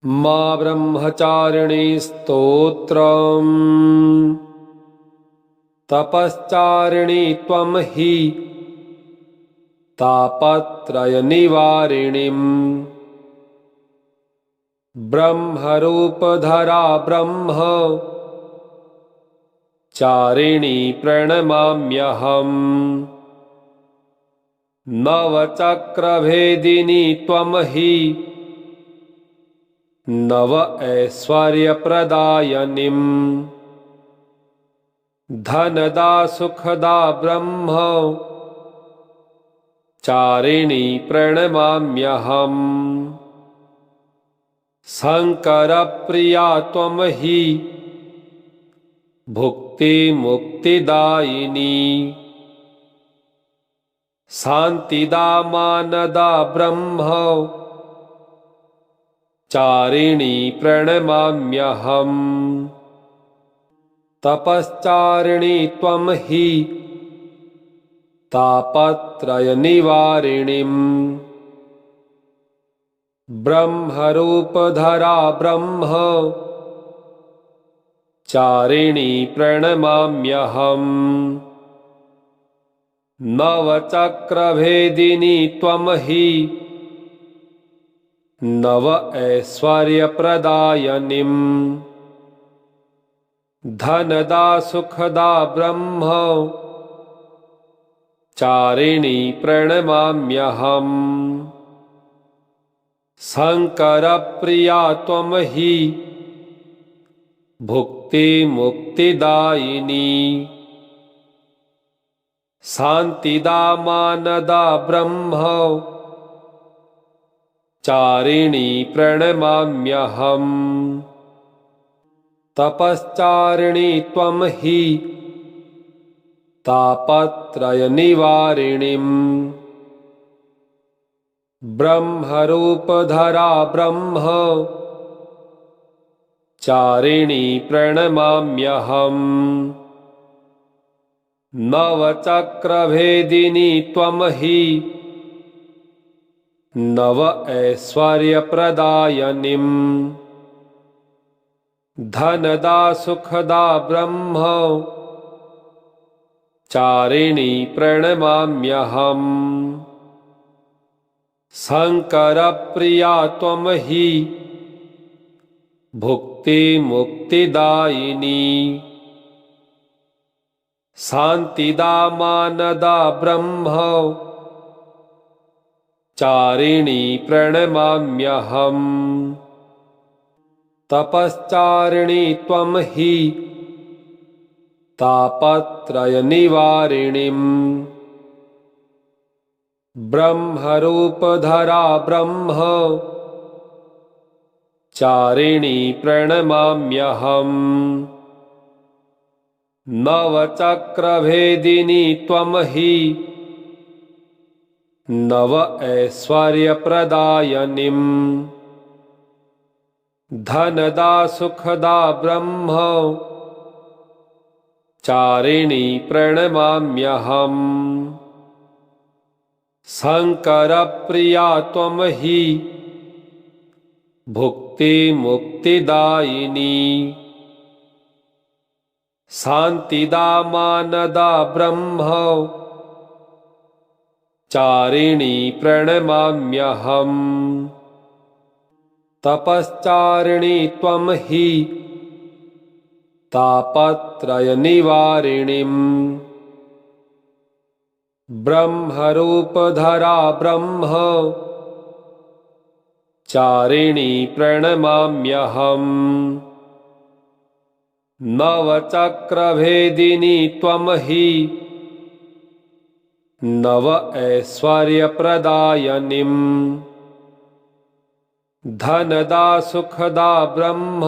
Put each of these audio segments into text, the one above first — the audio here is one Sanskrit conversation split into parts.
मा ब्रह्मचारिणी स्तोत्रम् तपश्चारिणी त्वं हि तापत्रयनिवारिणीम् ब्रह्मरूपधरा ब्रह्म चारिणी प्रणमाम्यहम् नवचक्रभेदिनी त्वं हि नव ऐश्वर्यप्रदायिनीम् धनदा सुखदा ब्रह्म चारिणी प्रणमाम्यहम् शङ्करप्रिया त्वं हि भुक्तिमुक्तिदायिनी शान्तिदा मानदा ब्रह्म चारिणी प्रणमाम्यहम् तपश्चारिणी त्वं हि तापत्रयनिवारिणीम् ब्रह्मरूपधरा ब्रह्म चारिणी प्रणमाम्यहम् नवचक्रभेदिनी त्वं हि नव ऐश्वर्यप्रदायिनीम् धनदा सुखदा ब्रह्म चारिणी प्रणमाम्यहम् शङ्करप्रिया त्वं हि भुक्तिमुक्तिदायिनी शान्तिदा मानदा ब्रह्म चारिणी प्रणमाम्यहम् तपश्चारिणी त्वं हि तापत्रयनिवारिणीम् ब्रह्मरूपधरा ब्रह्म चारिणी प्रणमाम्यहम् नवचक्रभेदिनी त्वं हि नव ऐश्वर्यप्रदायिनीम् धनदा सुखदा ब्रह्म चारिणी प्रणमाम्यहम् शङ्करप्रिया त्वं हि भुक्तिमुक्तिदायिनी शान्तिदा मानदा ब्रह्म चारिणी प्रणमाम्यहम् तपश्चारिणी त्वं हि तापत्रयनिवारिणीम् ब्रह्मरूपधरा ब्रह्म चारिणी प्रणमाम्यहम् नवचक्रभेदिनी त्वं हि नव ऐश्वर्यप्रदायिनीम् धनदा सुखदा ब्रह्म चारिणी प्रणमाम्यहम् शङ्करप्रिया त्वं हि भुक्तिमुक्तिदायिनी शान्तिदा मानदा ब्रह्म चारिणी प्रणमाम्यहम् तपश्चारिणी त्वं हि तापत्रयनिवारिणीम् ब्रह्मरूपधरा ब्रह्म चारिणी प्रणमाम्यहम् नवचक्रभेदिनी त्वं हि नव ऐश्वर्यप्रदायिनीम् धनदा सुखदा ब्रह्म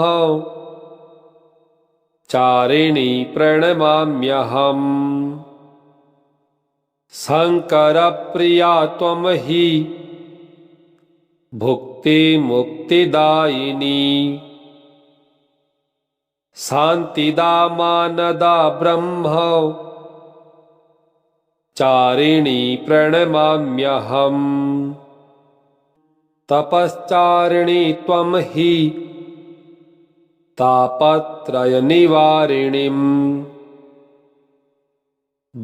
चारिणी प्रणमाम्यहम् शङ्करप्रिया त्वं हि भुक्तिमुक्तिदायिनी शान्तिदा मानदा ब्रह्म चारिणी प्रणमाम्यहम् तपश्चारिणी त्वं हि तापत्रयनिवारिणीम्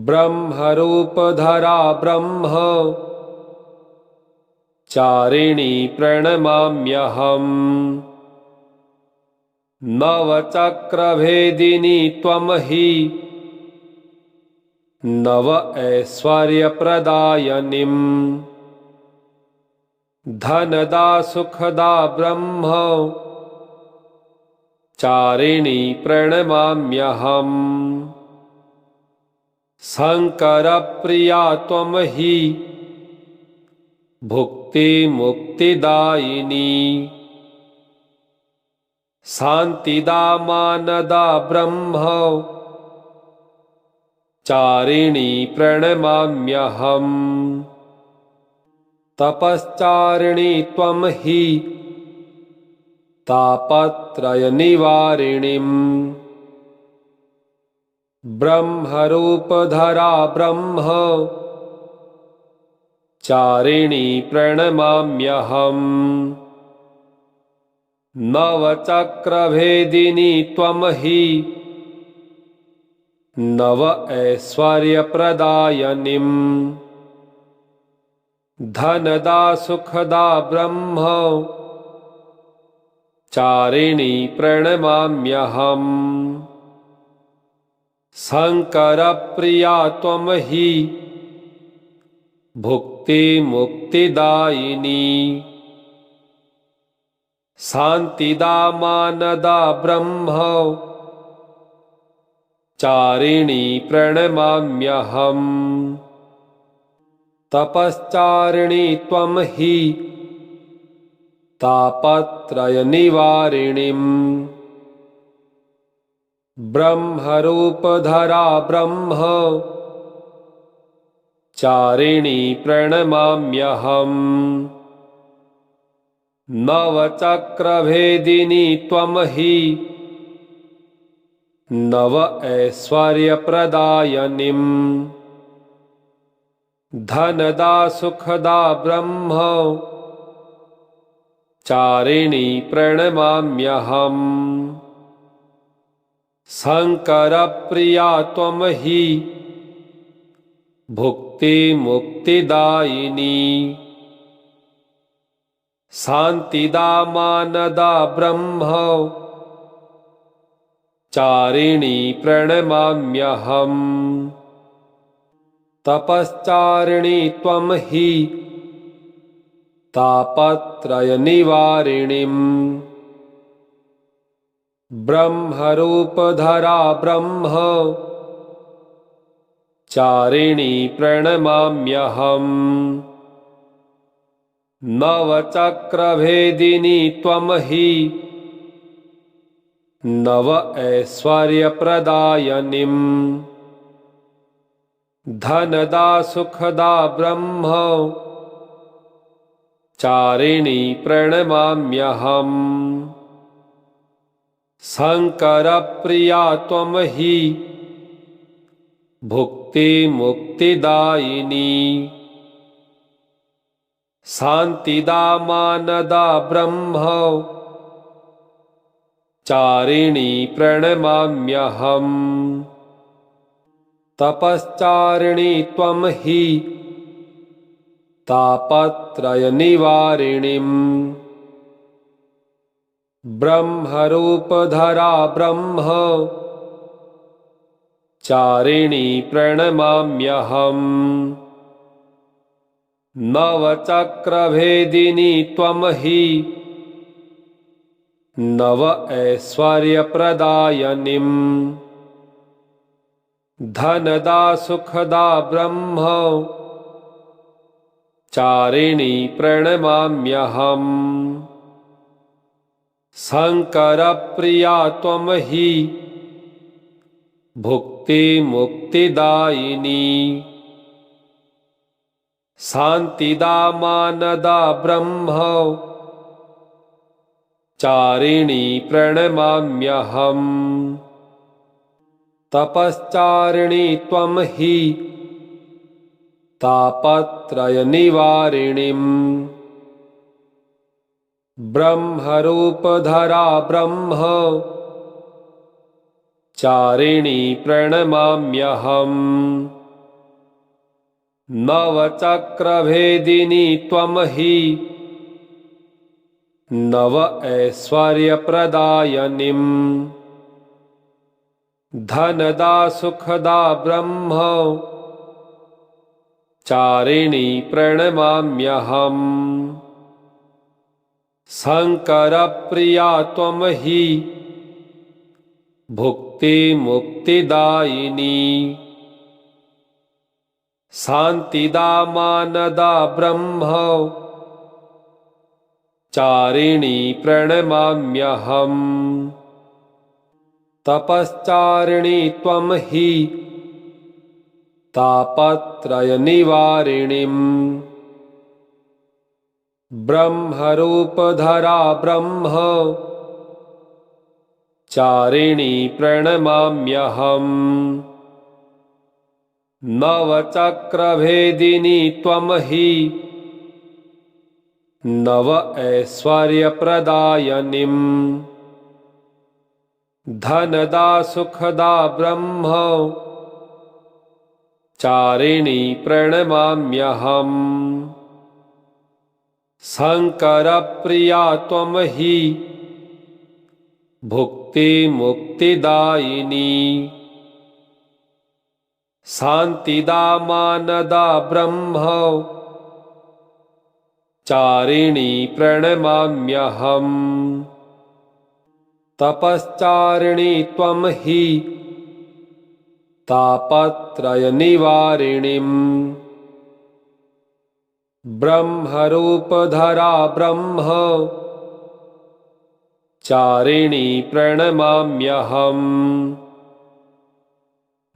ब्रह्मरूपधरा ब्रह्म चारिणी प्रणमाम्यहम् नवचक्रभेदिनी त्वं हि नव ऐश्वर्यप्रदायिनीम् धनदा सुखदा ब्रह्म चारिणी प्रणमाम्यहम् शङ्करप्रिया त्वं हि भुक्तिमुक्तिदायिनी शान्तिदा मानदा ब्रह्म चारिणी प्रणमाम्यहम् तपश्चारिणी त्वं हि तापत्रयनिवारिणीम् ब्रह्मरूपधरा ब्रह्म चारिणी प्रणमाम्यहम् नवचक्रभेदिनी त्वं हि नव ऐश्वर्यप्रदायिनीम् धनदा सुखदा ब्रह्म चारिणी प्रणमाम्यहम् शङ्करप्रिया त्वं हि भुक्तिमुक्तिदायिनी शान्तिदा मानदा ब्रह्म चारिणी प्रणमाम्यहम् तपश्चारिणी त्वं हि तापत्रयनिवारिणीम् ब्रह्मरूपधरा ब्रह्म चारिणी प्रणमाम्यहम् नवचक्रभेदिनी त्वं हि नव ऐश्वर्यप्रदायिनीम् धनदा सुखदा ब्रह्म चारिणी प्रणमाम्यहम् शङ्करप्रिया त्वं हि भुक्तिमुक्तिदायिनी शान्तिदा मानदा ब्रह्म चारिणी प्रणमाम्यहम् तपश्चारिणी त्वं हि तापत्रयनिवारिणीम् ब्रह्मरूपधरा ब्रह्म चारिणी प्रणमाम्यहम् नवचक्रभेदिनी त्वं हि नव ऐश्वर्यप्रदायिनीम् धनदा सुखदा ब्रह्म चारिणी प्रणमाम्यहम् शङ्करप्रिया त्वं हि भुक्तिमुक्तिदायिनी शान्तिदा मानदा ब्रह्म चारिणी प्रणमाम्यहम् तपश्चारिणी त्वं हि तापत्रयनिवारिणीम् ब्रह्मरूपधरा ब्रह्म चारिणी प्रणमाम्यहम् नवचक्रभेदिनी त्वं हि नव ऐश्वर्यप्रदायिनीम् धनदा सुखदा ब्रह्म चारिणी प्रणमाम्यहम् शङ्करप्रिया त्वं हि भुक्तिमुक्तिदायिनी शान्तिदा मानदा ब्रह्म चारिणी प्रणमाम्यहम् तपश्चारिणी त्वं हि तापत्रयनिवारिणीम् ब्रह्मरूपधरा ब्रह्म चारिणी प्रणमाम्यहम्। नवचक्रभेदिनी त्वं हि नव ऐश्वर्यप्रदायिनीम्। धनदा सुखदा ब्रह्म चारिणी प्रणमाम्यहम्। शङ्करप्रिया त्वं हि भुक्तिमुक्तिदायिनी। शान्तिदा मानदा ब्रह्म चारिणी प्रणमाम्यहम्। तपश्चारिणी त्वं हि तापत्रयनिवारिणीम्। ब्रह्मरूपधरा ब्रह्म चारिणी प्रणमाम्यहम्। नवचक्रभेदिनी त्वं हि नव ऐश्वर्यप्रदायिनीम्। धनदा सुखदा ब्रह्म चारिणी प्रणमाम्यहम्। शङ्करप्रिया त्वं हि भुक्तिमुक्तिदायिनी। शान्तिदा मानदा ब्रह्म चारिणी प्रणमाम्यहम्। तपश्चारिणी त्वं हि तापत्रयनिवारिणीम्। ब्रह्मरूपधरा ब्रह्म चारिणी प्रणमाम्यहम्।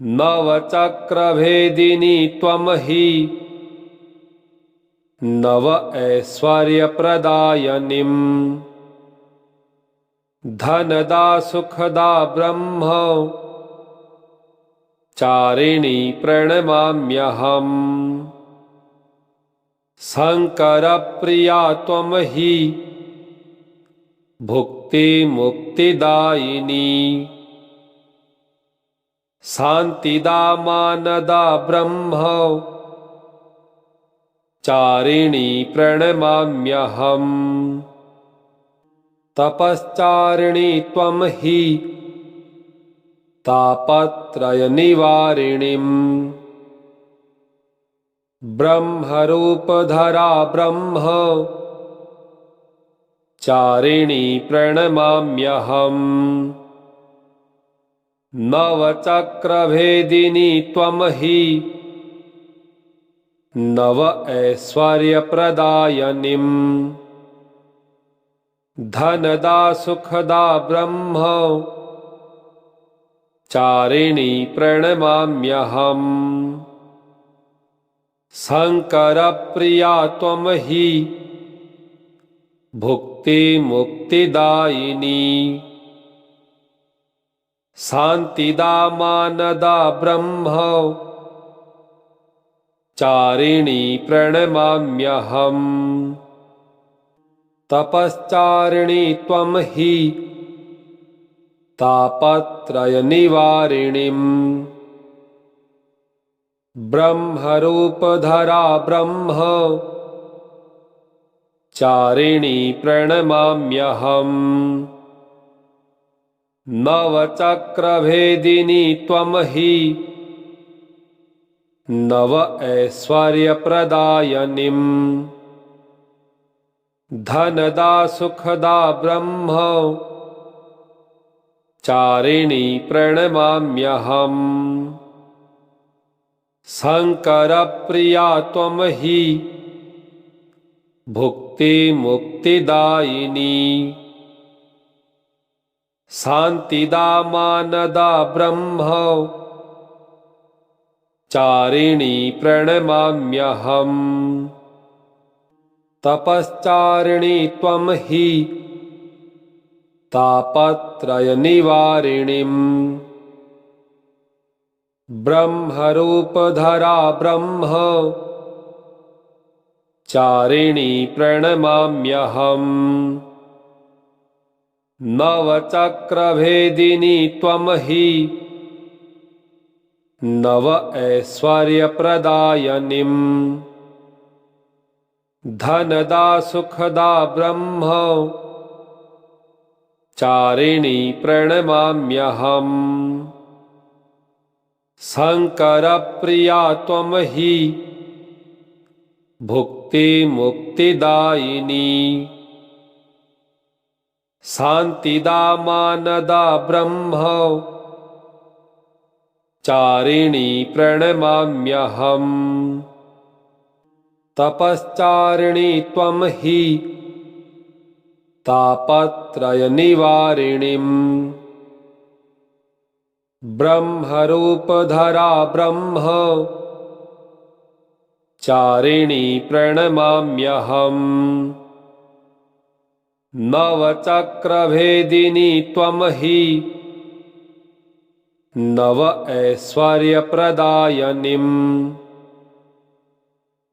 नवचक्रभेदिनी त्वं हि नव ऐश्वर्यप्रदायिनीम्। धनदा सुखदा ब्रह्म चारिणी प्रणमाम्यहम्। शङ्करप्रिया त्वं हि भुक्तिमुक्तिदायिनी। शान्तिदा मानदा ब्रह्म चारिणी प्रणमाम्यहम्। तपश्चारिणी त्वं हि तापत्रयनिवारिणीम्। ब्रह्मरूपधरा ब्रह्म चारिणी प्रणमाम्यहम्। नवचक्रभेदिनी त्वं हि नव ऐश्वर्यप्रदायिनीम्। धनदा सुखदा ब्रह्म चारिणी प्रणमाम्यहम्। शङ्करप्रिया त्वं हि भुक्तिमुक्तिदायिनी। शान्तिदा मानदा ब्रह्म चारिणी प्रणमाम्यहम्। तपश्चारिणी त्वं हि तापत्रयनिवारिणीम्। ब्रह्मरूपधरा ब्रह्म चारिणी प्रणमाम्यहम्। शङ्करप्रिया त्वं हि भुक्तिमुक्तिदायिनी। शान्तिदा मानदा ब्रह्म चारिणी प्रणमाम्यहम्। तपश्चारिणी त्वं हि तापत्रयनिवारिणीम्। ब्रह्मरूपधरा ब्रह्म चारिणी प्रणमाम्यहम्। नवचक्रभेदिनी त्वं हि नव ऐश्वर्यप्रदायिनीम्। धनदा सुखदा ब्रह्म चारिणी प्रणमाम्यहम्। शङ्करप्रिया त्वं हि भुक्तिमुक्तिदायिनी। शान्तिदा मानदा ब्रह्म चारिणी प्रणमाम्यहम्। तपश्चारिणी त्वं हि तापत्रयनिवारिणीम्। ब्रह्मरूपधरा ब्रह्म नवचक्रभेदिनी त्वं हि नव ऐश्वर्यप्रदायिनीम्। धनदा सुखदा ब्रह्म चारिणी प्रणमाम्यहम्। शङ्करप्रिया त्वं हि भुक्तिमुक्तिदायिनी। शान्तिदा मानदा ब्रह्म चारिणी प्रणमाम्यहम्। नवचक्रभेदिनी त्वं हि नव ऐश्वर्यप्रदायिनीम्। धनदा सुखदा ब्रह्म चारिणी प्रणमाम्यहम्। शङ्करप्रिया त्वं हि भुक्तिमुक्तिदायिनी। शान्तिदा मानदा ब्रह्म शङ्करप्रिया त्वं हि भुक्तिमुक्तिदायिनी। शान्तिदा मानदा ब्रह्म चारिणी प्रणमाम्यहम्। तपश्चारिणी त्वं हि तापत्रयनिवारिणीम्। ब्रह्मरूपधरा ब्रह्म चारिणी प्रणमाम्यहम्। नवचक्रभेदिनी त्वं हि नव ऐश्वर्यप्रदायिनीं धनदा सुखदा ब्रह्म चारिणी प्रणमाम्यहम्। शङ्करप्रिया त्वं हि भुक्तिमुक्तिदायिनी शान्तिदा मानदा ब्रह्म चारिणी प्रणमाम्यहम्। तपश्चारिणी त्वं हि तापत्रयनिवारिणीं ब्रह्मरूपधरा ब्रह्म चारिणी प्रणमाम्यहम्। नवचक्रभेदिनी त्वं हि नव ऐश्वर्यप्रदायिनीं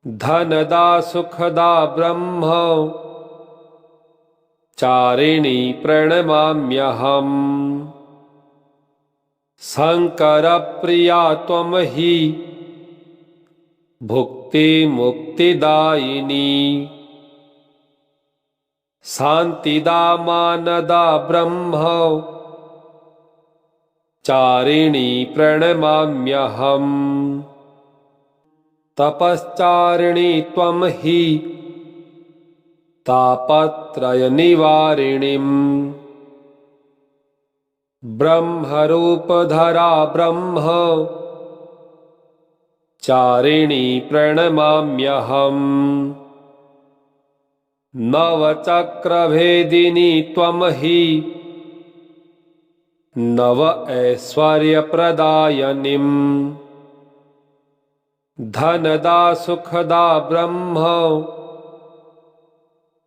धनदा सुखदा ब्रह्म चारिणी प्रणमाम्यहम्। शङ्करप्रिया त्वं हि भुक्तिमुक्तिदायिनी शान्तिदा मानदा ब्रह्म चारिणी प्रणमाम्यहम्। तपश्चारिणी त्वं हि तापत्रयनिवारिणीं ब्रह्मरूपधरा ब्रह्म चारिणी प्रणमाम्यहम्। नवचक्रभेदिनी त्वं हि नव ऐश्वर्यप्रदायिनीं धनदा सुखदा ब्रह्म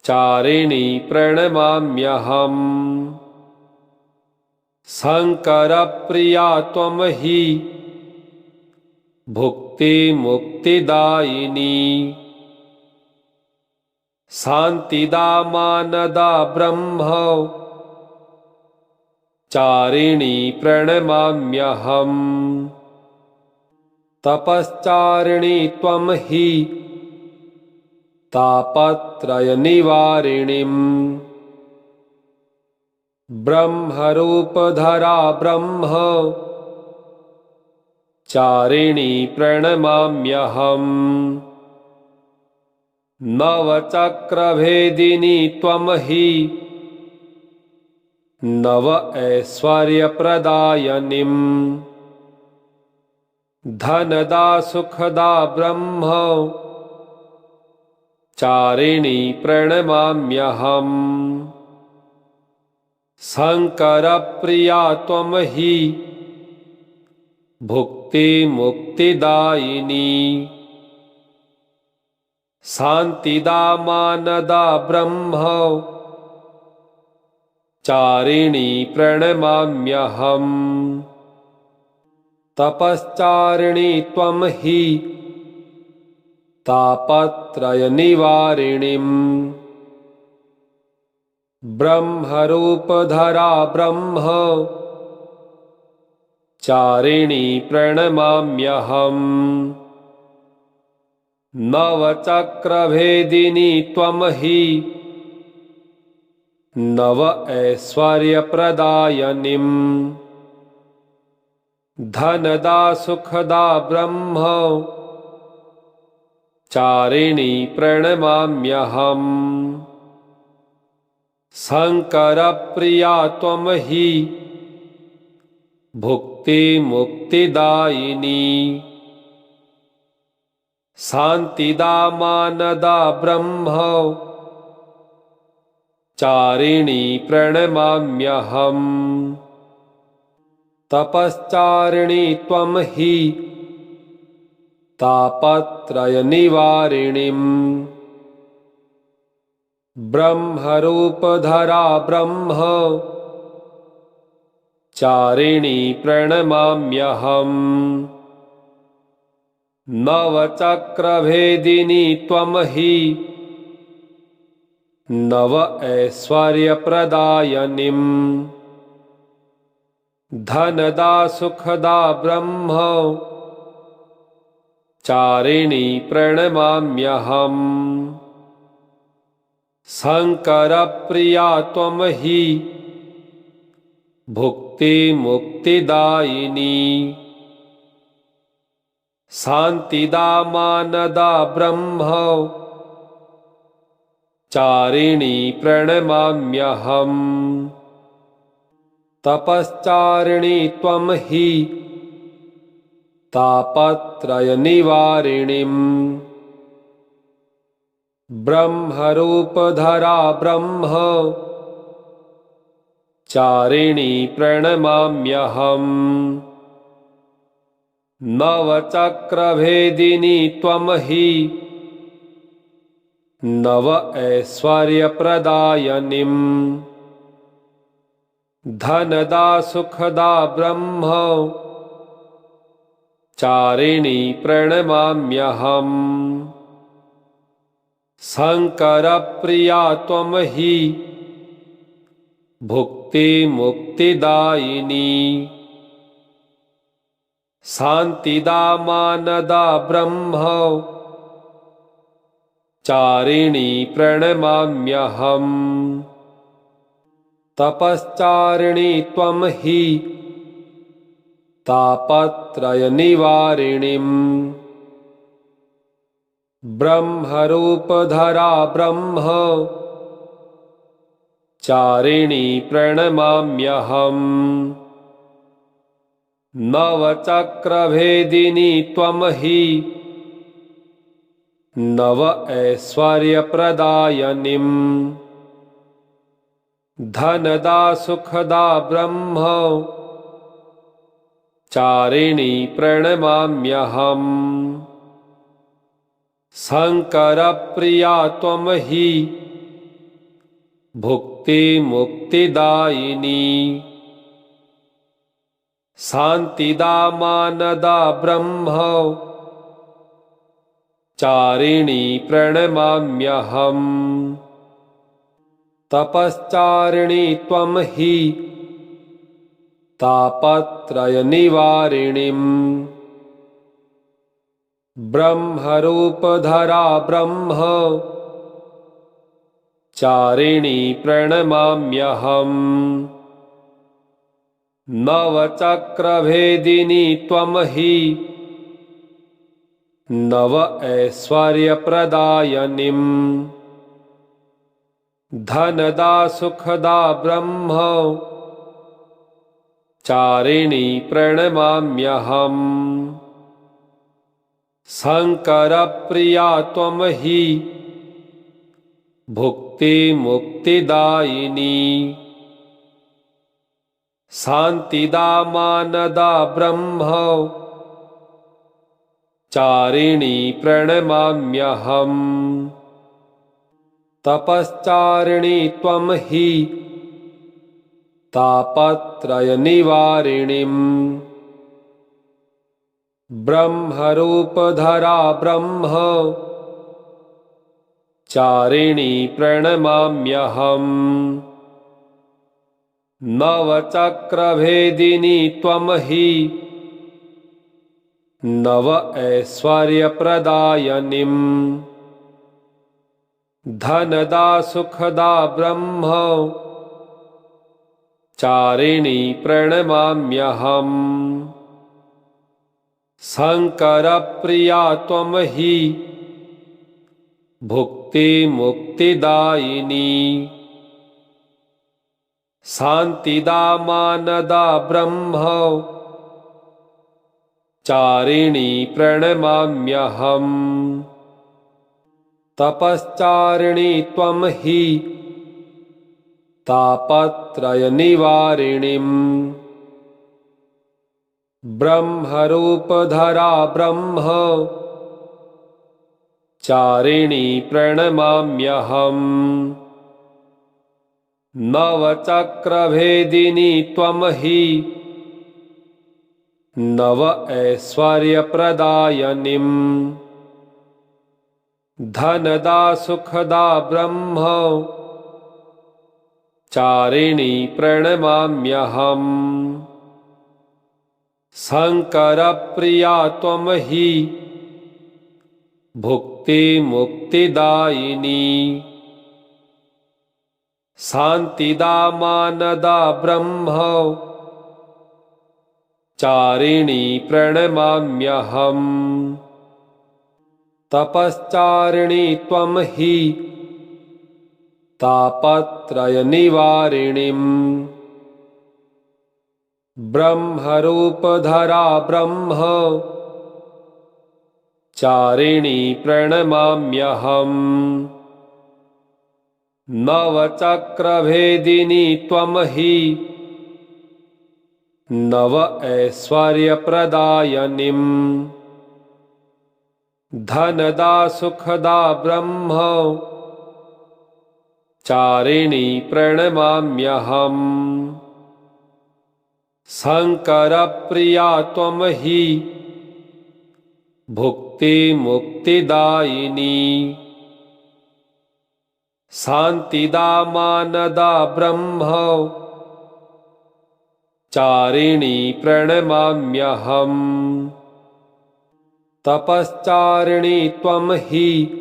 चारिणी प्रणमाम्यहम्। शङ्करप्रिया त्वं हि भुक्तिमुक्तिदायिनी शान्तिदा मानदा ब्रह्म चारिणी प्रणमाम्यहम्। तपश्चारिणी त्वं हि तापत्रयनिवारिणीं ब्रह्मरूपधरा ब्रह्म चारिणी प्रणमाम्यहम्। नवचक्रभेदिनी त्वं हि नव ऐश्वर्यप्रदायिनीं धनदा सुखदा ब्रह्म चारिणी प्रणमाम्यहम्। शङ्करप्रिया त्वं हि भुक्तिमुक्तिदायिनी शान्तिदा मानदा ब्रह्म चारिणी प्रणमाम्यहम्। तपश्चारिणी त्वं हि तापत्रयनिवारिणीं ब्रह्मरूपधरा ब्रह्म चारिणी प्रणमाम्यहम्। नवचक्रभेदिनी त्वं हि नव ऐश्वर्यप्रदायिनीं धनदा सुखदा ब्रह्म चारिणी प्रणमाम्यहम्। शङ्करप्रिया त्वं हि भुक्तिमुक्तिदायिनी शान्तिदा मानदा ब्रह्म चारिणी प्रणमाम्यहम्। तपश्चारिणी त्वं हि तापत्रयनिवारिणीं ब्रह्मरूपधरा ब्रह्म चारिणी प्रणमाम्यहम्। नवचक्रभेदिनी त्वं हि नव ऐश्वर्यप्रदायिनीम् धनदा सुखदा ब्रह्म चारिणी प्रणमाम्यहम्। शङ्करप्रिया त्वं हि भुक्तिमुक्तिदायिनी शान्तिदा मानदा ब्रह्म चारिणी प्रणमाम्यहम्। तपश्चारिणी त्वं हि तापत्रयनिवारिणीम् ब्रह्मरूपधरा ब्रह्म चारिणी प्रणमाम्यहम्। नवचक्रभेदिनी त्वं हि नव ऐश्वर्यप्रदायिनीम् धनदा सुखदा ब्रह्म चारिणी प्रणमाम्यहम्। शङ्करप्रिया त्वं हि भुक्तिमुक्तिदायिनी शान्तिदा मानदा ब्रह्म चारिणी प्रणमाम्यहम्। तपश्चारिणी त्वं हि तापत्रयनिवारिणीम् ब्रह्मरूपधरा ब्रह्म चारिणी प्रणमाम्यहम्। नवचक्रभेदिनी त्वं हि नव ऐश्वर्यप्रदायिनीम् धनदा सुखदा ब्रह्म चारिणी प्रणमाम्यहम्। शङ्करप्रिया त्वं हि भुक्तिमुक्तिदायिनी शान्तिदा मानदा ब्रह्म चारिणी प्रणमाम्यहम्। तपश्चारिणी त्वं हि तापत्रयनिवारिणीम् ब्रह्मरूपधरा ब्रह्म चारिणी प्रणमाम्यहम्। नवचक्रभेदिनी त्वं हि नव ऐश्वर्यप्रदायिनीम् धनदा सुखदा ब्रह्म चारिणी प्रणमाम्यहम्। शङ्करप्रिया त्वं हि भुक्तिमुक्तिदायिनी शान्तिदा मानदा ब्रह्म चारिणी प्रणमाम्यहम्। तपश्चारिणी त्वं हि तापत्रयनिवारिणीम् ब्रह्मरूपधरा ब्रह्म चारिणी प्रणमाम्यहम्। नवचक्रभेदिनी त्वं हि नव ऐश्वर्यप्रदायिनीम् धनदा सुखदा ब्रह्म चारिणी प्रणमाम्यहम्। शङ्करप्रिया त्वं हि भुक्तिमुक्तिदायिनी शान्तिदा मानदा ब्रह्म चारिणी प्रणमाम्यहम्। तपश्चारिणी त्वं हि तापत्रयनिवारिणीम् ब्रह्मरूपधरा ब्रह्म चारिणी प्रणमाम्यहम्। नवचक्रभेदिनी त्वं हि नव ऐश्वर्यप्रदायिनीम् धनदा सुखदा ब्रह्म चारिणी प्रणमाम्यहम्। शङ्करप्रिया त्वं हि भुक्तिमुक्तिदायिनी। शान्तिदा मानदा ब्रह्म चारिणी प्रणमाम्यहम्। तपश्चारिणी त्वं हि तापत्रयनिवारिणीम्। ब्रह्मरूपधरा ब्रह्म चारिणी प्रणमाम्यहम्। नवचक्रभेदिनी त्वं हि नव ऐश्वर्यप्रदायिनीम्। धनदा सुखदा ब्रह्म चारिणी प्रणमाम्यहम्। शङ्करप्रिया त्वं हि भुक्तिमुक्तिदायिनी। शान्तिदा मानदा ब्रह्म चारिणी प्रणमाम्यहम्। तपश्चारिणी त्वं हि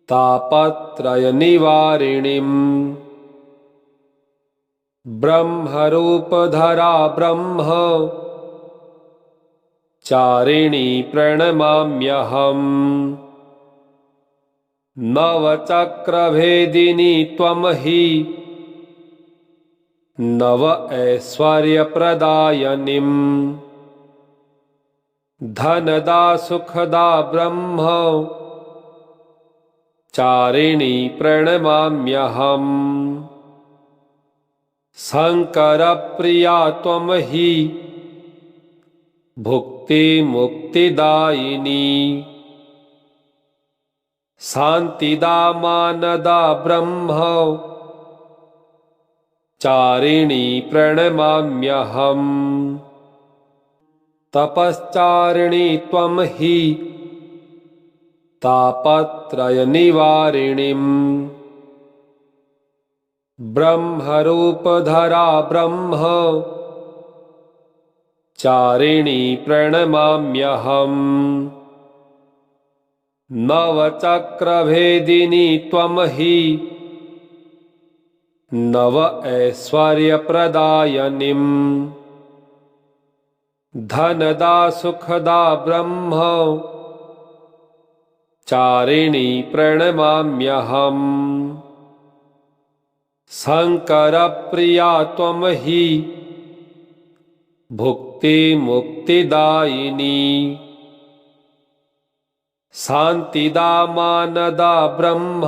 तापत्रयनिवारिणीम्। ब्रह्मरूपधरा ब्रह्म चारिणी प्रणमाम्यहम्। नवचक्रभेदिनी त्वं हि नव ऐश्वर्यप्रदायिनीम्। धनदा सुखदा ब्रह्म चारिणी प्रणमाम्यहम्। शङ्करप्रिया त्वं हि भुक्तिमुक्तिदायिनी। शान्तिदा मानदा ब्रह्म चारिणी प्रणमाम्यहम्। तपश्चारिणी त्वं हि तापत्रयनिवारिणीम्। ब्रह्मरूपधरा ब्रह्म चारिणी प्रणमाम्यहम्। नवचक्रभेदिनी त्वं हि नव ऐश्वर्यप्रदायिनीम्। धनदा सुखदा ब्रह्म चारिणी प्रणमाम्यहम्। शङ्करप्रिया त्वं हि भुक्तिमुक्तिदायिनी। शान्तिदा मानदा ब्रह्म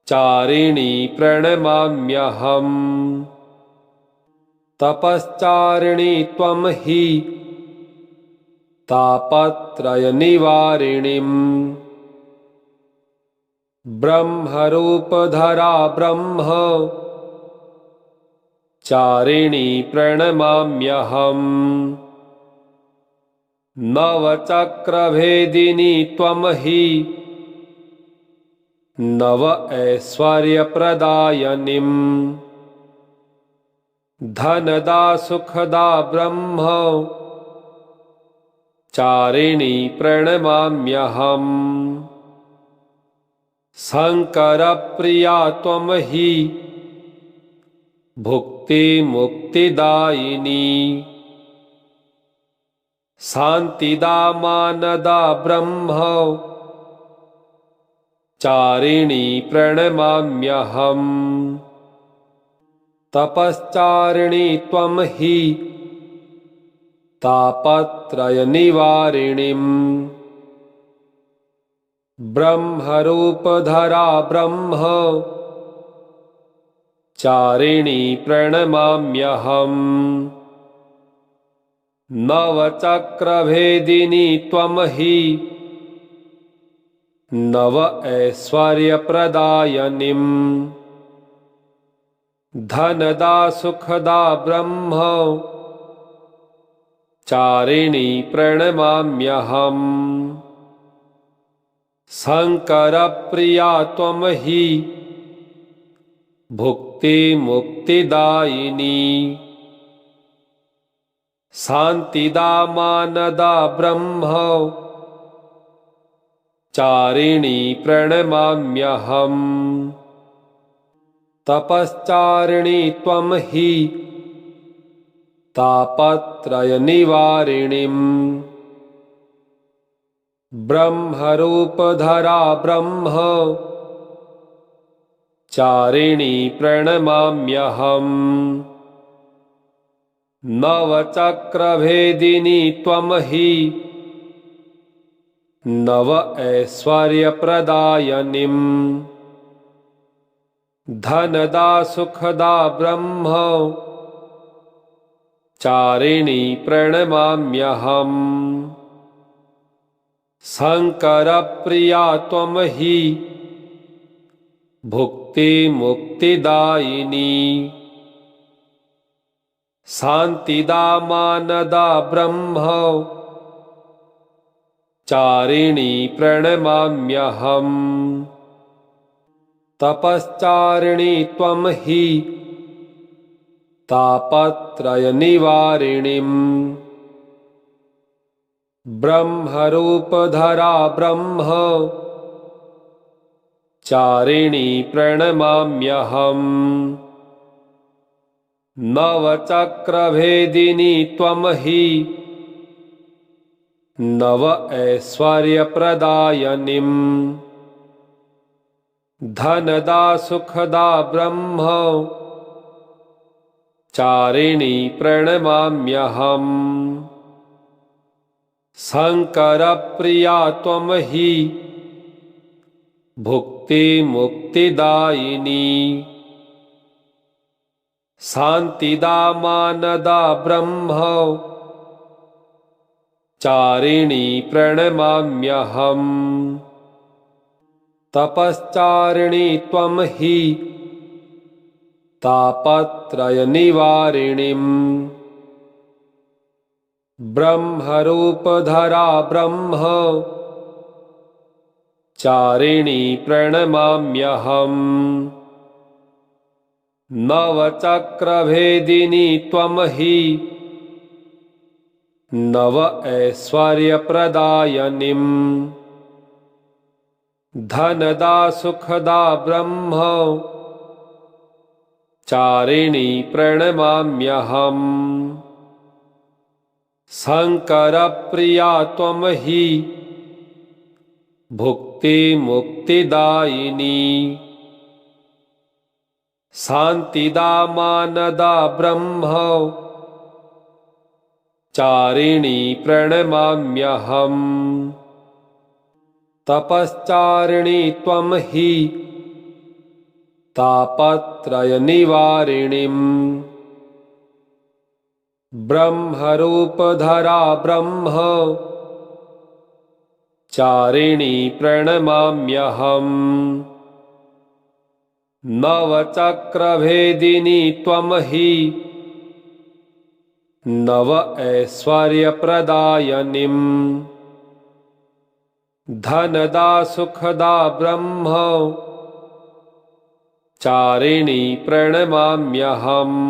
चारिणी प्रणमाम्यहम्। तपश्चारिणी त्वं हि तापत्रयनिवारिणीम्। ब्रह्मरूपधरा ब्रह्म चारिणी प्रणमाम्यहम्। नवचक्रभेदिनी त्वं हि नव ऐश्वर्यप्रदायिनीम्। धनदा सुखदा ब्रह्म चारिणी प्रणमाम्यहम्। शङ्करप्रिया त्वं हि भुक्तिमुक्तिदायिनी। शान्तिदा मानदा ब्रह्म चारिणी प्रणमाम्यहम्। तपश्चारिणी त्वं हि तापत्रयनिवारिणीम्। ब्रह्मरूपधरा ब्रह्म चारिणी प्रणमाम्यहम्। नवचक्रभेदिनी त्वं हि नव ऐश्वर्यप्रदायिनीम्। धनदा सुखदा ब्रह्म चारिणी प्रणमाम्यहम्। शङ्करप्रिया त्वं हि भुक्ति मुक्तिदायिनी शांतिदा मानदा ब्रह्म चारिणी प्रणमाम्यहम् तपश्चारिणी त्वं हि तापत्रयनिवारिणीम् ब्रह्मरूपधरा ब्रह्म चारिणी प्रणमाम्यहम् नवचक्रभेदिनी त्वं हि नव ऐश्वर्यप्रदायिनीम् धनदा सुखदा ब्रह्म चारिणी प्रणमाम्यहम् शंकरप्रिया त्वं हि भुक्ति मुक्तिदायिनी शांतिदा मानदा ब्रह्म चारिणी प्रणमाम्यहम् तपश्चारिणी त्वं हि तापत्रयनिवारिणीम् ब्रह्मरूपधरा ब्रह्म चारिणी प्रणमाम्यहम् नवचक्रभेदिनी त्वं हि नव ऐश्वर्यप्रदायिनीम् धनदा सुखदा ब्रह्म चारिणी प्रणमाम्यहम् शंकरप्रिया त्वं हि भुक्ति मुक्तिदायिनी शांतिदा मानदा ब्रह्म चारिणी प्रणमाम्यहम् तपश्चारिणी त्वं हि तापत्रयनिवारिणीम् ब्रह्मरूपधरा ब्रह्म चारिणी प्रणमाम्यहम् नवचक्रभेदिनी त्वं हि नव ऐश्वर्यप्रदायिनीम् धनदा सुखदा ब्रह्म चारिणी प्रणमाम्यहम् शंकरप्रिया त्वं हि भुक्ति मुक्तिदायिनी शांतिदा मानदा ब्रह्म चारिणी प्रणमाम्यहम् तपश्चारिणी त्वं हि तापत्रयनिवारिणीम् ब्रह्मरूपधरा ब्रह्म चारिणी प्रणमाम्यहम् नवचक्रभेदिनी त्वं हि नव ऐश्वर्यप्रदायिनीम् धनदा सुखदा ब्रह्म चारिणी प्रणमाम्यहम्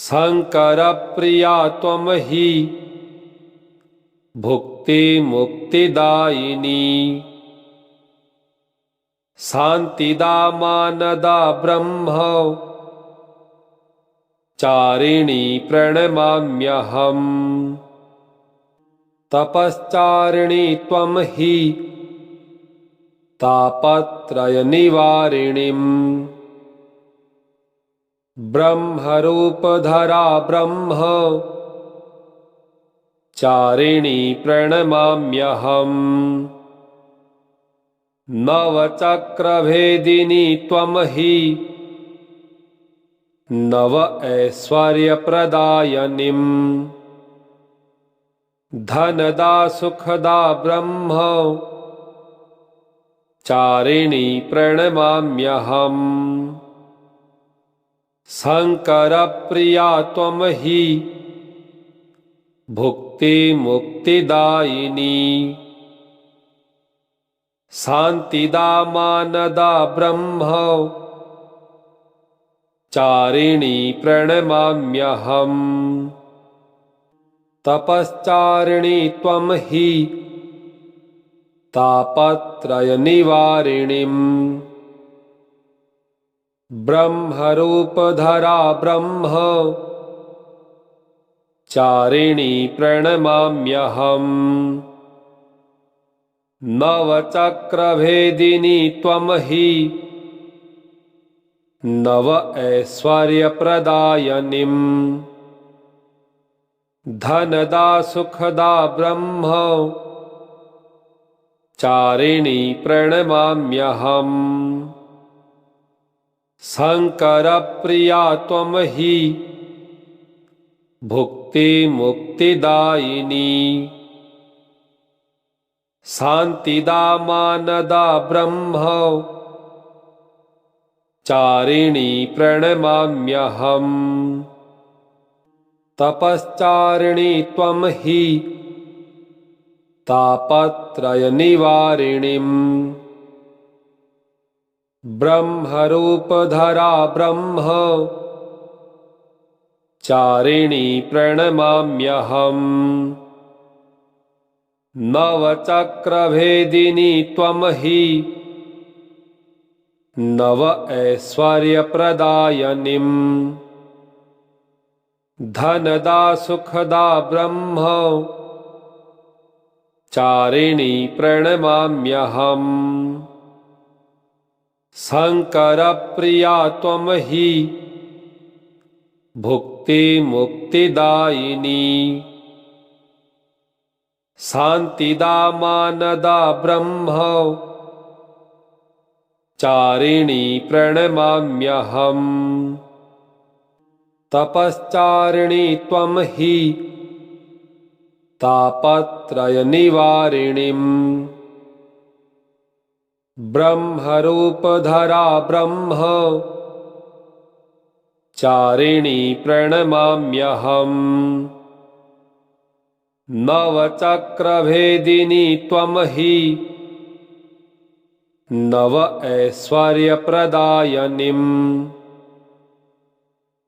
शंकरप्रिया त्वं हि भुक्ति मुक्तिदायिनी शांतिदा मानदा ब्रह्म चारिणी प्रणमाम्यहम् तपश्चारिणी त्वं हि तापत्रयनिवारिणीम् ब्रह्मरूपधरा ब्रह्म चारिणी प्रणमाम्यहम् नवचक्रभेदिनी त्वं हि नव ऐश्वर्यप्रदायिनीम् धनदा सुखदा ब्रह्म चारिणी प्रणमाम्यहम् शंकरप्रिया त्वं हि भुक्ति मुक्तिदायिनी शांतिदा मानदा ब्रह्म चारिणी प्रणमाम्यहम्। तपश्चारिणी त्वं हि तापत्रयनिवारिणीम्। ब्रह्मरूपधरा ब्रह्म चारिणी प्रणमाम्यहम्। नवचक्रभेदिनी त्वं हि नव ऐश्वर्यप्रदायिनीम्। धनदा सुखदा ब्रह्म चारिणी प्रणमाम्यहम्। शङ्करप्रिया त्वं हि भुक्तिमुक्तिदायिनी। शान्तिदा मानदा ब्रह्म चारिणी प्रणमाम्यहम्। तपश्चारिणी त्वं हि तापत्रयनिवारिणीम्। ब्रह्मरूपधरा ब्रह्म चारिणी प्रणमाम्यहम्। नवचक्रभेदिनी त्वं हि नव ऐश्वर्यप्रदायिनीम्। धनदा सुखदा ब्रह्म चारिणी प्रणमाम्यहम्। शङ्करप्रिया त्वं हि भुक्तिमुक्तिदायिनी। शान्तिदा मानदा ब्रह्म चारिणी प्रणमाम्यहम्। तपश्चारिणी त्वं हि तापत्रयनिवारिणीम्। ब्रह्मरूपधरा ब्रह्म चारिणी प्रणमाम्यहम्। नवचक्रभेदिनी त्वं हि नव ऐश्वर्यप्रदायिनीम्।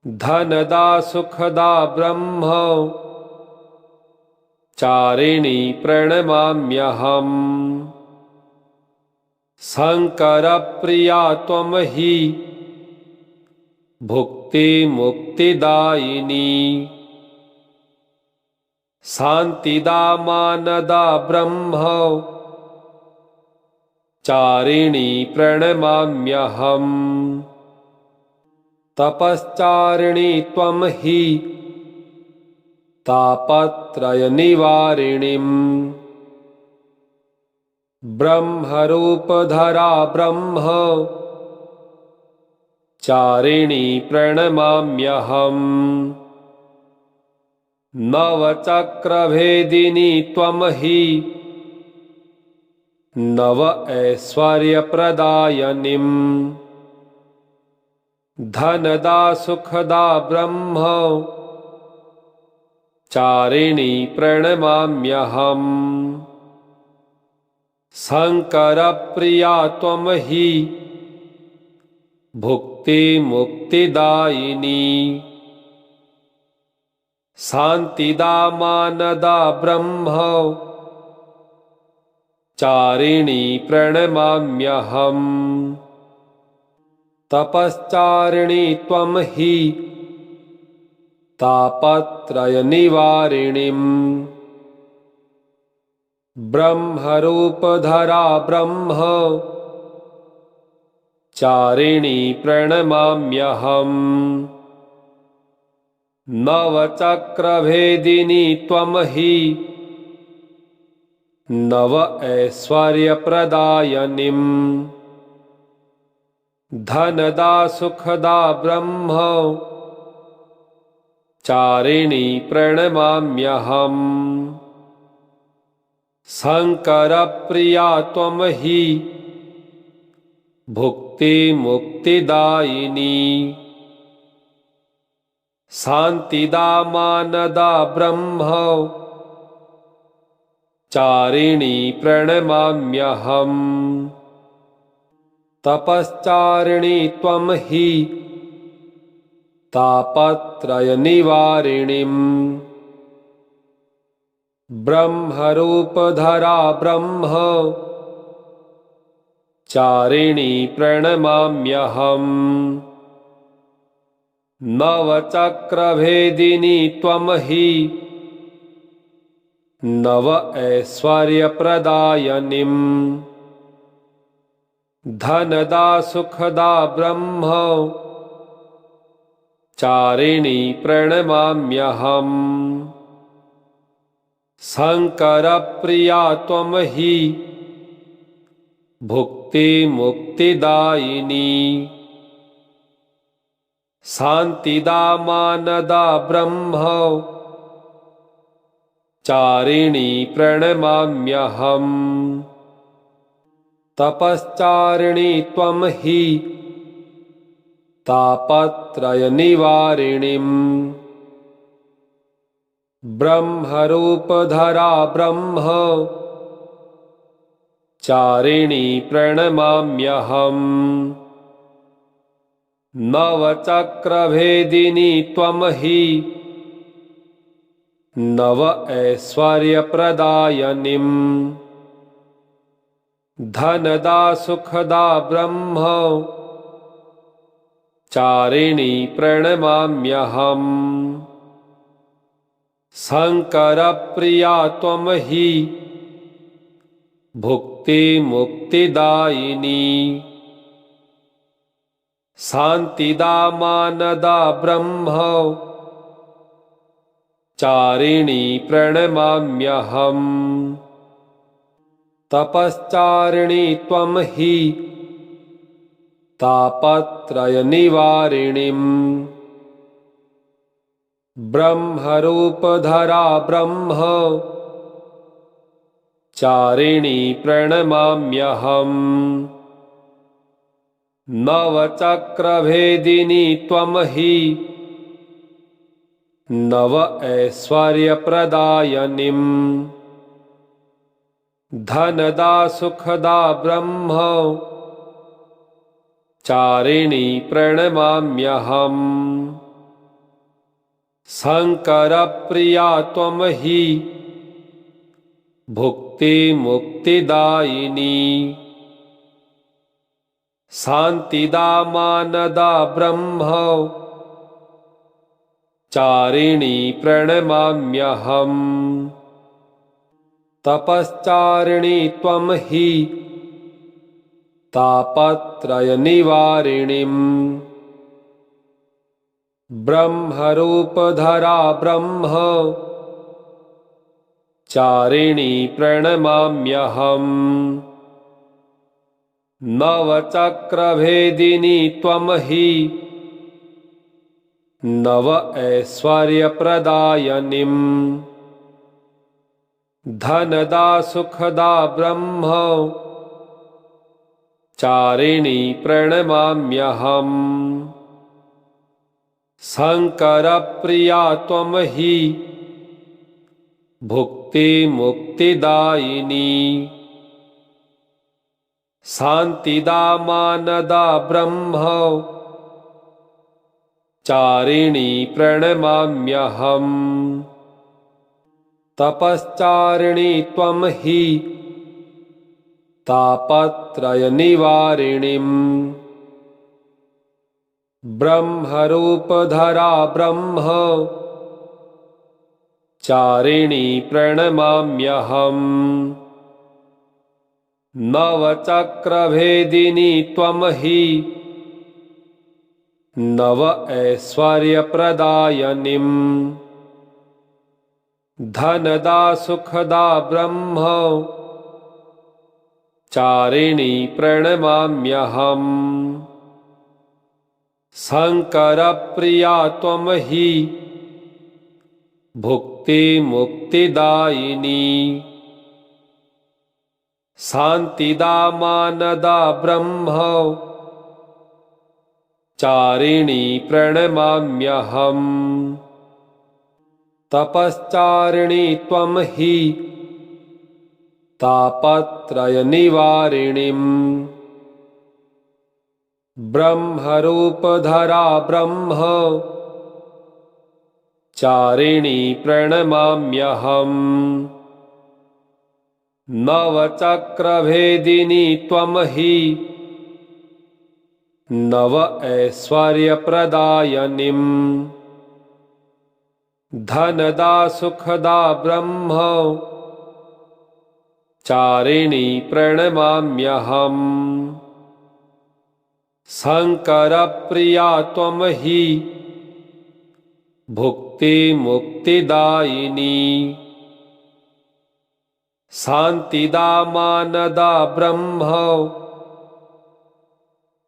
धनदा सुखदा ब्रह्म चारिणी प्रणमाम्यहम्। शङ्करप्रिया त्वं हि भुक्तिमुक्तिदायिनी। शान्तिदा मानदा ब्रह्म चारिणी प्रणमाम्यहम्। तपश्चारिणी त्वं हि तापत्रयनिवारिणीम्। ब्रह्मरूपधरा ब्रह्म चारिणी प्रणमाम्यहम्। नवचक्रभेदिनी त्वं हि नव ऐश्वर्यप्रदायिनीम्। धनदा सुखदा ब्रह्म चारिणी प्रणमाम्यहम्। शङ्करप्रिया त्वं हि भुक्तिमुक्तिदायिनी। शान्तिदा मानदा ब्रह्म चारिणी प्रणमाम्यहम्। तपश्चारिणी त्वं हि तापत्रयनिवारिणीम्। ब्रह्मरूपधरा ब्रह्म चारिणी प्रणमाम्यहम्। नवचक्रभेदिनी त्वं हि नव ऐश्वर्यप्रदायिनीम्। धनदा सुखदा ब्रह्म चारिणी प्रणमाम्यहम्। शङ्करप्रिया त्वं हि भुक्तिमुक्तिदायिनी। शान्तिदा मानदा ब्रह्म चारिणी प्रणमाम्यहम्। तपश्चारिणी त्वं हि तापत्रयनिवारिणीम् ब्रह्मरूपधरा ब्रह्मचारिणी प्रणमाम्यहम्। नवचक्रभेदिनी त्वं हि नव ऐश्वर्यप्रदायिनीम् धनदा सुखदा ब्रह्मचारिणी प्रणमाम्यहम्। शङ्करप्रिया त्वं हि भुक्तिमुक्तिदायिनी शान्तिदा मानदा ब्रह्मचारिणी प्रणमाम्यहम्। तपश्चारिणी त्वं हि तापत्रयनिवारिणीम् ब्रह्मरूपधरा ब्रह्मचारिणी प्रणमाम्यहम्। नवचक्रभेदिनी त्वं हि नव ऐश्वर्यप्रदायिनीम् धनदा सुखदा ब्रह्मचारिणी प्रणमाम्यहम्। शङ्करप्रिया त्वं हि भुक्तिमुक्तिदायिनी शान्तिदा मानदा ब्रह्मचारिणी प्रणमाम्यहम्। तपश्चारिणी त्वं हि तापत्रयनिवारिणीम् ब्रह्मरूपधरा ब्रह्मचारिणी प्रणमाम्यहम्। नवचक्रभेदिनी त्वं हि नव ऐश्वर्यप्रदायिनीम् धनदा सुखदा ब्रह्मचारिणी प्रणमाम्यहम्। शङ्करप्रिया त्वं हि भुक्तिमुक्तिदायिनी शान्तिदा मानदा ब्रह्मचारिणी प्रणमाम्यहम्। तपश्चारिणी त्वं हि तापत्रयनिवारिणीम् ब्रह्मरूपधरा ब्रह्मचारिणी प्रणमाम्यहम्। नवचक्रभेदिनी त्वं हि नव ऐश्वर्यप्रदायिनीम् धनदा सुखदा ब्रह्मचारिणी प्रणमाम्यहम्। शङ्करप्रिया त्वं हि भुक्तिमुक्तिदायिनी शान्तिदा मानदा ब्रह्मचारिणी प्रणमाम्यहम्। तपश्चारिणी त्वं हि तापत्रयनिवारिणीम् ब्रह्मरूपधरा ब्रह्मचारिणी प्रणमाम्यहम्। नवचक्रभेदिनी त्वं हि नव ऐश्वर्यप्रदायिनीम् धनदा सुखदा ब्रह्मचारिणी प्रणमाम्यहम्। शङ्करप्रिया त्वं हि भुक्तिमुक्तिदायिनी शान्तिदा मानदा ब्रह्मचारिणी प्रणमाम्यहम्। तपश्चारिणी त्वं हि तापत्रयनिवारिणीम् ब्रह्मरूपधरा ब्रह्मचारिणी चारिणी प्रणमाम्यहम्। नवचक्रभेदिनी त्वं हि नव ऐश्वर्यप्रदायिनीम्। धनदा सुखदा ब्रह्म चारिणी प्रणमाम्यहम्। शङ्करप्रिया त्वं हि भुक्तिमुक्तिदायिनी। शान्तिदा मानदा ब्रह्म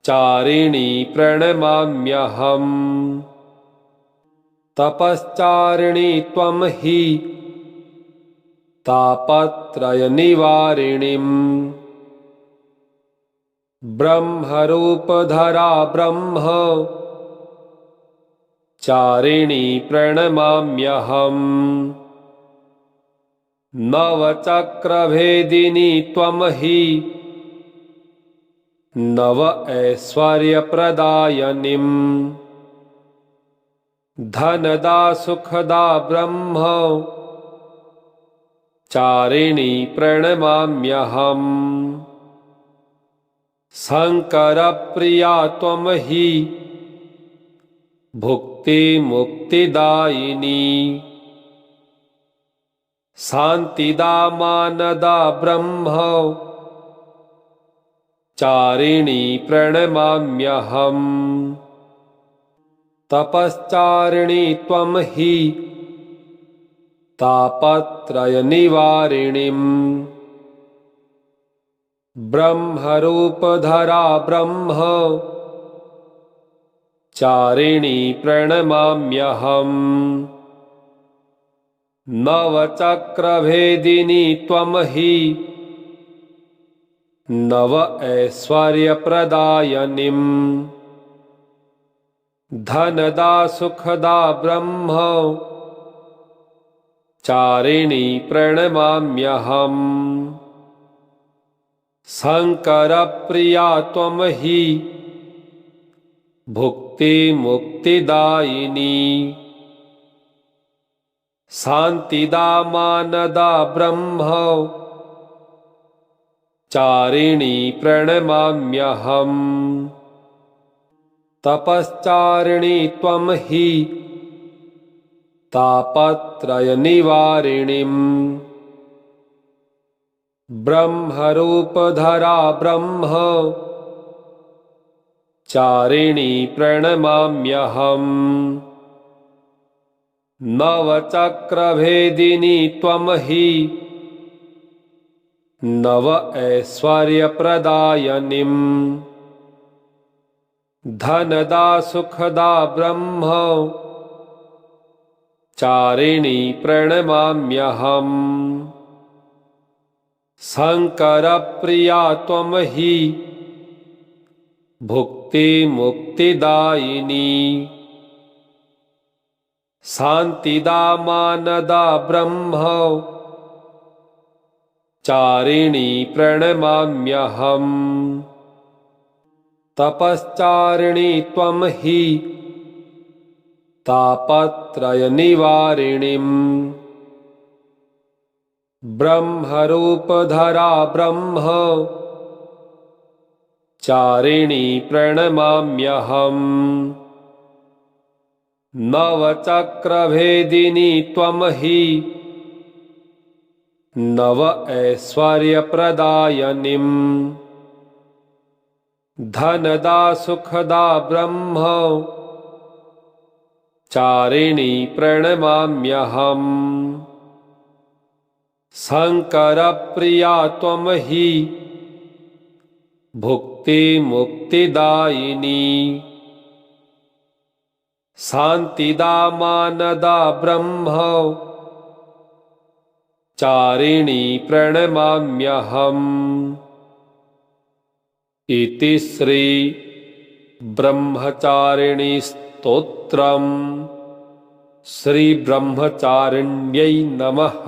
चारिणी प्रणमाम्यहम्। तपश्चारिणी त्वं हि तापत्रयनिवारिणीम्। ब्रह्मरूपधरा ब्रह्म चारिणी प्रणमाम्यहम्। नवचक्रभेदिनी त्वं हि नव ऐश्वर्यप्रदायिनीम्। धनदा सुखदा ब्रह्म चारिणी प्रणमाम्यहम्। शङ्करप्रिया त्वं हि भुक्तिमुक्तिदायिनी। शान्तिदा मानदा ब्रह्म चारिणी प्रणमाम्यहम्। तपश्चारिणी त्वं हि तापत्रयनिवारिणीम्। ब्रह्मरूपधरा ब्रह्म चारिणी प्रणमाम्यहम्। नवचक्रभेदिनी त्वं हि नव ऐश्वर्यप्रदायिनीम्। धनदा सुखदा ब्रह्म चारिणी प्रणमाम्यहम्। शङ्करप्रिया त्वं हि भुक्तिमुक्तिदायिनी। शान्तिदा मानदा ब्रह्म चारिणी प्रणमाम्यहम्। तपश्चारिणी त्वं हि तापत्रयनिवारिणीम्। ब्रह्मरूपधरा ब्रह्म चारिणी प्रणमाम्यहम्। नवचक्रभेदिनी त्वं हि नव ऐश्वर्यप्रदायिनीम्। धनदा सुखदा ब्रह्म चारिणी प्रणमाम्यहम्। शङ्करप्रिया त्वं हि भुक्तिमुक्तिदायिनी। शान्तिदा मानदा ब्रह्म चारिणी प्रणमाम्यहम्। तपश्चारिणी त्वं हि तापत्रयनिवारिणीम्। ब्रह्मरूपधरा ब्रह्म चारिणी प्रणमाम्यहम्। नवचक्रभेदिनी त्वं हि नव ऐश्वर्यप्रदायिनीम्। धनदा सुखदा ब्रह्म चारिणी प्रणमाम्यहम्। शङ्करप्रिया त्वं हि भुक्तिमुक्तिदायिनी। शान्तिदा मानदा ब्रह्म चारिणी प्रणमाम्यहम्। इति श्री ब्रह्मचारिणी स्तोत्रम्। श्री ब्रह्मचारिण्यै नमः।